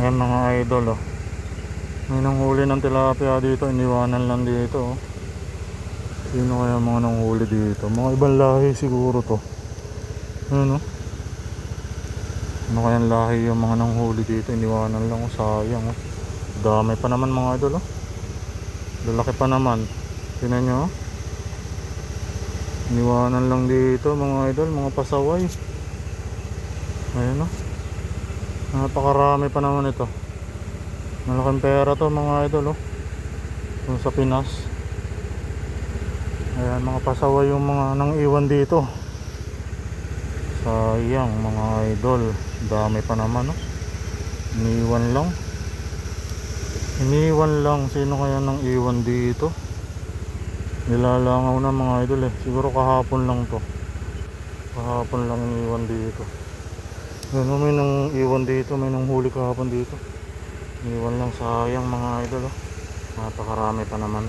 Ayan mga idol, oh. May nanghuli ng tilapia dito, iniwanan lang dito, oh. Sino kaya mga nanghuli dito? Mga ibang lahi siguro to. Ayan, oh. Ano kayang lahi yung mga nanghuli dito, iniwanan lang, oh. Sayang, oh. Dami pa naman mga idol, oh. Lalaki pa naman. Tingnan nyo, oh. Iniwanan lang dito mga idol, mga pasaway. Ayan, oh. Napakarami pa naman ito. Malaking pera to mga idol, oh. Kung sa Pinas. Ayan, mga pasaway yung mga nang iwan dito. Sayang mga idol. Dami pa naman, oh. Iniwan lang. Sino kaya nang iwan dito? Nilalangaw na mga idol, eh. Siguro kahapon lang to. Kahapon lang iniwan dito. Yan, may nang iwan dito. May nang huli kahapon dito. Iniwan lang, sayang mga idol, oh. Napakarami pa naman.